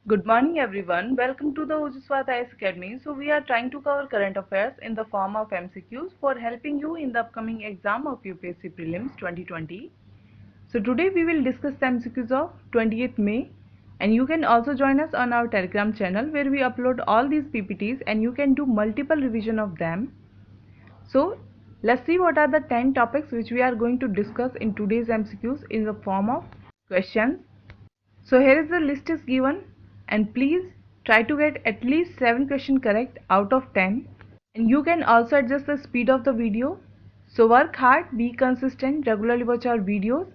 Good morning everyone. Welcome to the Ujjwala IAS Academy. So we are trying to cover current affairs in the form of MCQs for helping you in the upcoming exam of UPSC Prelims 2020. So today we will discuss the MCQs of 28th May, and you can also join us on our Telegram channel where we upload all these PPTs and you can do multiple revision of them. So let's see what are the 10 topics which we are going to discuss in today's MCQs in the form of questions. So here is the list is given, and please try to get at least 7 questions correct out of 10, and you can also adjust the speed of the video. So work hard, be consistent, regularly watch our videos,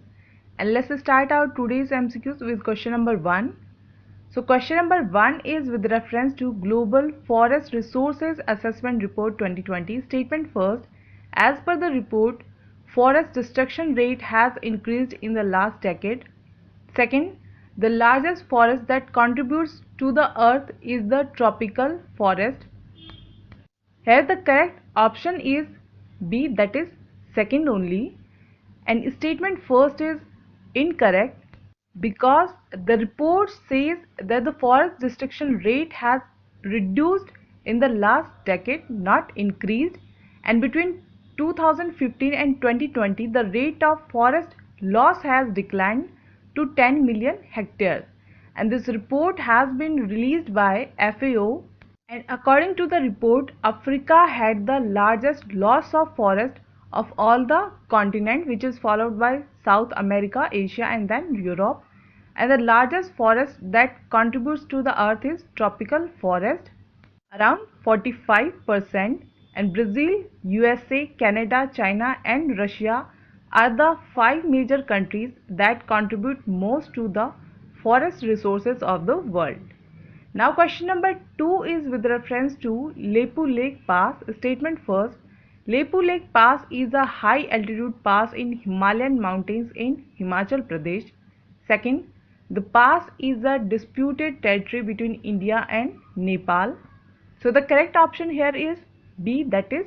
and let's start our today's MCQs with question number 1. So question number 1 is with reference to Global Forest Resources Assessment Report 2020. Statement first, as per the report, forest destruction rate has increased in the last decade. Second, the largest forest that contributes to the earth is the tropical forest. Here the correct option is B, that is second only, and statement first is incorrect because the report says that the forest destruction rate has reduced in the last decade, not increased, and between 2015 and 2020 the rate of forest loss has declined to 10 million hectares, and this report has been released by FAO, and according to the report, Africa had the largest loss of forest of all the continent, which is followed by South America, Asia and then Europe. And the largest forest that contributes to the earth is tropical forest, around 45%, and Brazil, USA, Canada, China and Russia are the 5 major countries that contribute most to the forest resources of the world. Now question number 2 is with reference to Lepu Lake Pass. Statement first, Lepu Lake Pass is a high altitude pass in Himalayan mountains in Himachal Pradesh. Second, the pass is a disputed territory between India and Nepal. So the correct option here is B, that is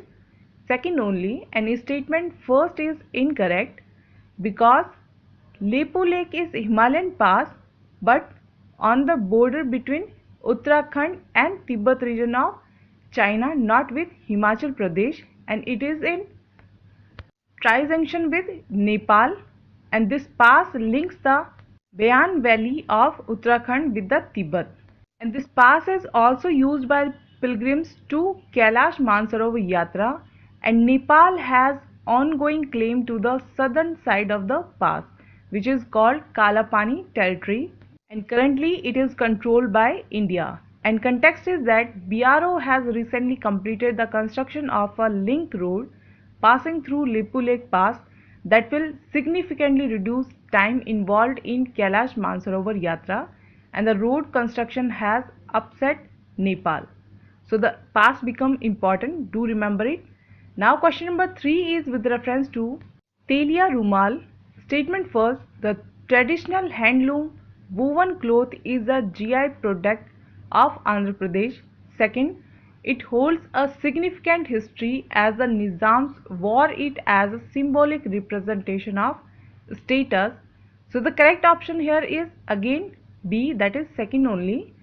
second only, and statement first is incorrect because Lepu Lake is Himalayan pass but on the border between Uttarakhand and Tibet region of China, not with Himachal Pradesh, and it is in tri-junction with Nepal, and this pass links the Bayan Valley of Uttarakhand with the Tibet. And this pass is also used by pilgrims to Kailash Mansarovar Yatra, and Nepal has ongoing claim to the southern side of the pass, which is called Kalapani territory, and currently it is controlled by India. And context is that BRO has recently completed the construction of a link road passing through Lepu Lake Pass that will significantly reduce time involved in Kailash Mansarovar Yatra, and the road construction has upset Nepal. So the pass become important, do remember it. Now question number 3 is with reference to Telia Rumal. Statement first, the traditional handloom woven cloth is a GI product of Andhra Pradesh. Second, it holds a significant history as the Nizams wore it as a symbolic representation of status. So the correct option here is again B, that is second only,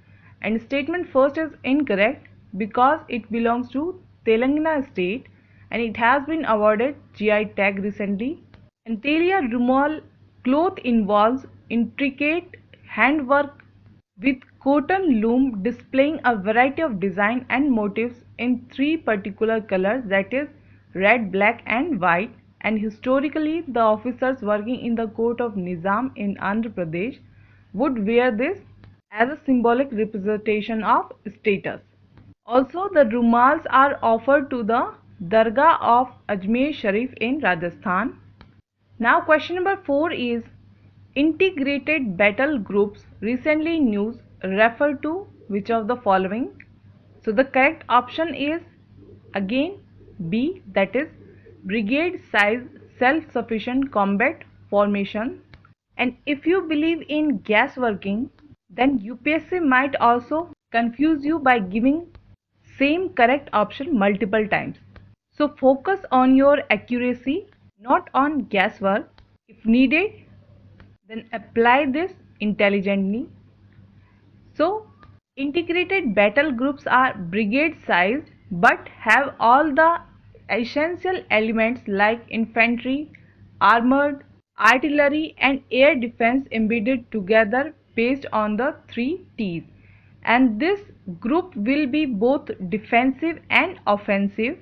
and statement first is incorrect because it belongs to Telangana state and it has been awarded GI tag recently. And Telia Rumal cloth involves intricate handwork with cotton loom displaying a variety of design and motifs in 3 particular colors, that is red, black and white, and historically the officers working in the court of Nizam in Andhra Pradesh would wear this as a symbolic representation of status. Also the rumals are offered to the Dargah of Ajmer Sharif in Rajasthan. Now question number 4 is integrated battle groups recently in news refer to which of the following? So the correct option is again B, that is brigade size self-sufficient combat formation. And if you believe in gas working, then UPSC might also confuse you by giving same correct option multiple times. So focus on your accuracy, not on guesswork. If needed, then apply this intelligently. So Integrated battle groups are brigade-sized but have all the essential elements like infantry, armored, artillery and air defense embedded together based on the three T's. And this group will be both defensive and offensive.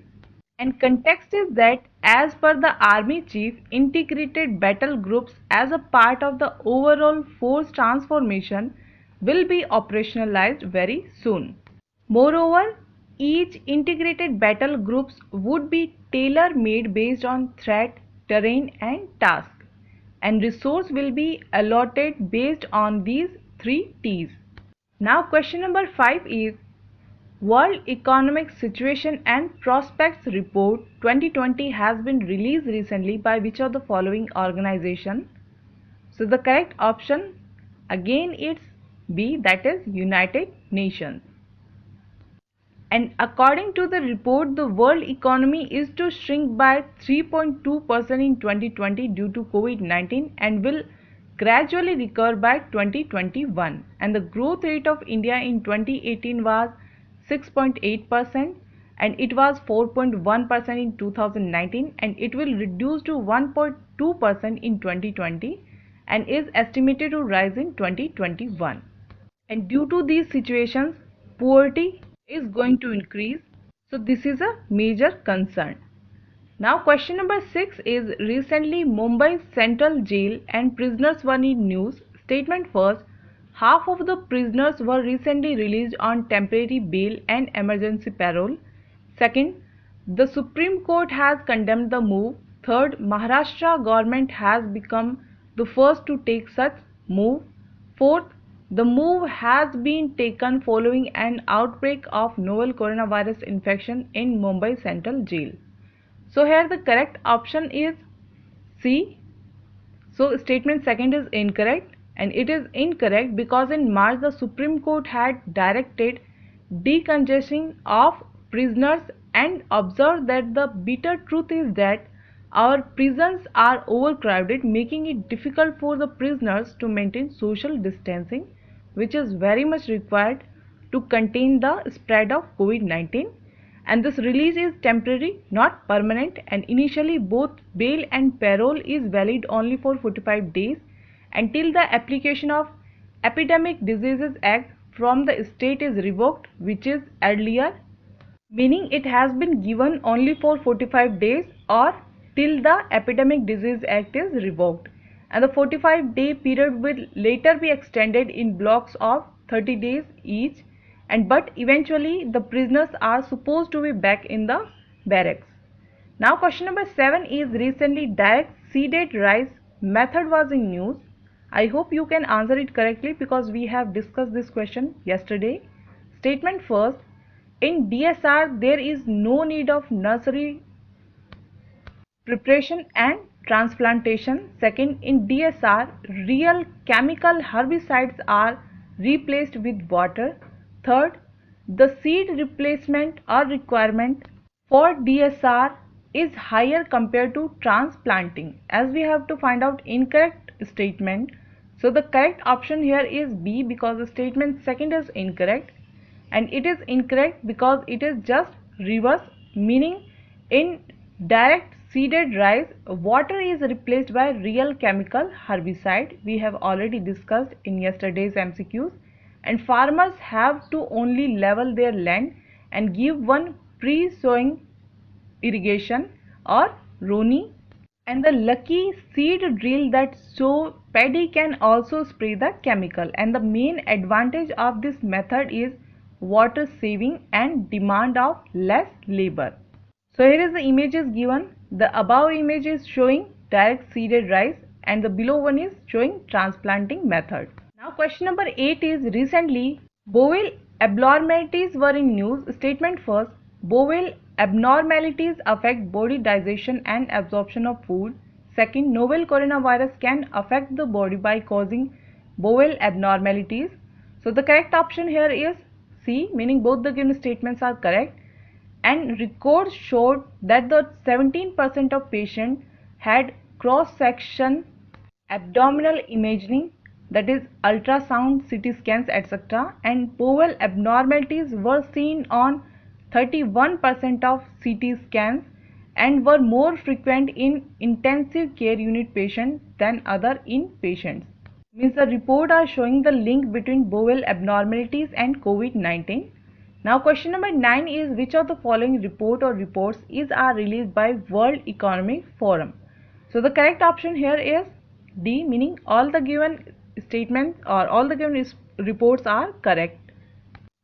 And context is that as per the army chief, integrated battle groups as a part of the overall force transformation will be operationalized very soon. Moreover, each integrated battle groups would be tailor-made based on threat, terrain and task, and resource will be allotted based on these three T's. Now question number 5 is World Economic Situation and Prospects Report 2020 has been released recently by which of the following organization? So the correct option again is B, that is United Nations. And according to the report, the world economy is to shrink by 3.2% in 2020 due to COVID-19 and will gradually recover by 2021. And the growth rate of India in 2018 was 6.8% and it was 4.1% in 2019 and it will reduce to 1.2% in 2020 and is estimated to rise in 2021. And due to these situations, poverty is going to increase. So this is a major concern. Now question number 6 is recently Mumbai Central Jail and prisoners were in news. Statement first, half of the prisoners were recently released on temporary bail and emergency parole. Second, the Supreme Court has condemned the move. Third, Maharashtra government has become the first to take such move. Fourth, the move has been taken following an outbreak of novel coronavirus infection in Mumbai Central Jail. So here the correct option is C. So statement second is incorrect, and it is incorrect because in March the Supreme Court had directed decongestion of prisoners and observed that the bitter truth is that our prisons are overcrowded, making it difficult for the prisoners to maintain social distancing, which is very much required to contain the spread of COVID-19. And this release is temporary, not permanent, and initially both bail and parole is valid only for 45 days until the application of Epidemic Diseases Act from the state is revoked, which is earlier, meaning it has been given only for 45 days or till the Epidemic Disease Act is revoked, and the 45-day period will later be extended in blocks of 30 days each, and but eventually the prisoners are supposed to be back in the barracks. Now question number 7 is recently direct seeded rice method was in news. I hope you can answer it correctly because we have discussed this question yesterday. Statement first, in DSR there is no need of nursery preparation and transplantation. Second, in DSR, real chemical herbicides are replaced with water. Third, the seed replacement or requirement for DSR is higher compared to transplanting, as we have to find out incorrect statement. So the correct option here is B because the statement second is incorrect, and it is incorrect because it is just reverse, meaning in direct seeded rice water is replaced by real chemical herbicide. We have already discussed in yesterday's MCQs, and farmers have to only level their land and give one pre-sowing irrigation or Roni, and the lucky seed drill that sow paddy can also spray the chemical. And the main advantage of this method is water saving and demand of less labor. So here is the images given. The above image is showing direct seeded rice and the below one is showing transplanting method. Now question number 8 is recently bowel abnormalities were in news. Statement first, bowel abnormalities affect body digestion and absorption of food. Second, novel coronavirus can affect the body by causing bowel abnormalities. So the correct option here is C, meaning both the given statements are correct. And records showed that the 17% of patients had cross-section abdominal imaging. that is ultrasound, CT scans, etc. And bowel abnormalities were seen on 31% of CT scans and were more frequent in intensive care unit patients than other inpatients. Means the report are showing the link between bowel abnormalities and COVID-19. Now question number 9 is which of the following report or reports are released by World Economic Forum. So the correct option here is D, meaning all the given statements or all the given reports are correct.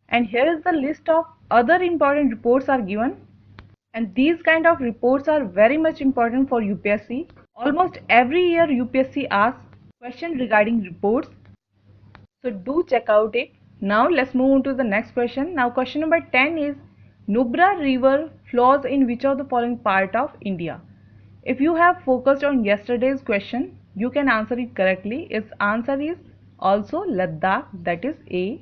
And here is the list of other important reports are given, and these kind of reports are very much important for UPSC. Almost every year UPSC asks questions regarding reports, so do check out it. Now let's move on to the next question. Now question number 10 is Nubra river flows in which of the following part of India? If you have focused on yesterday's question, you can answer it correctly. Its answer is also Ladakh, that is A.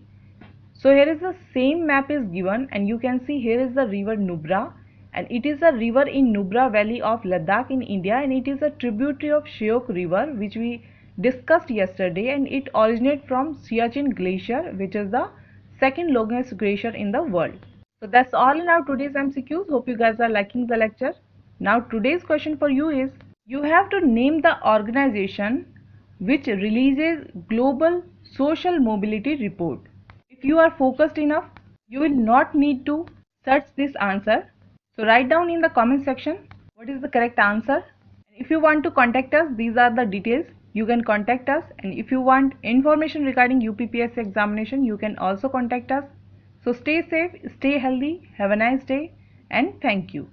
So here is the same map is given, and you can see here is the river Nubra, and it is a river in Nubra Valley of Ladakh in India, and it is a tributary of Shyok River which we discussed yesterday, and it originates from Siachen Glacier, which is the second longest glacier in the world. So that's all in our today's MCQs. Hope you guys are liking the lecture. Now today's question for you is, you have to name the organization which releases Global Social Mobility Report. If you are focused enough, you will not need to search this answer. So write down in the comment section what is the correct answer. If you want to contact us, these are the details. You can contact us, and if you want information regarding UPPSC examination, you can also contact us. So stay safe, stay healthy, have a nice day, and thank you.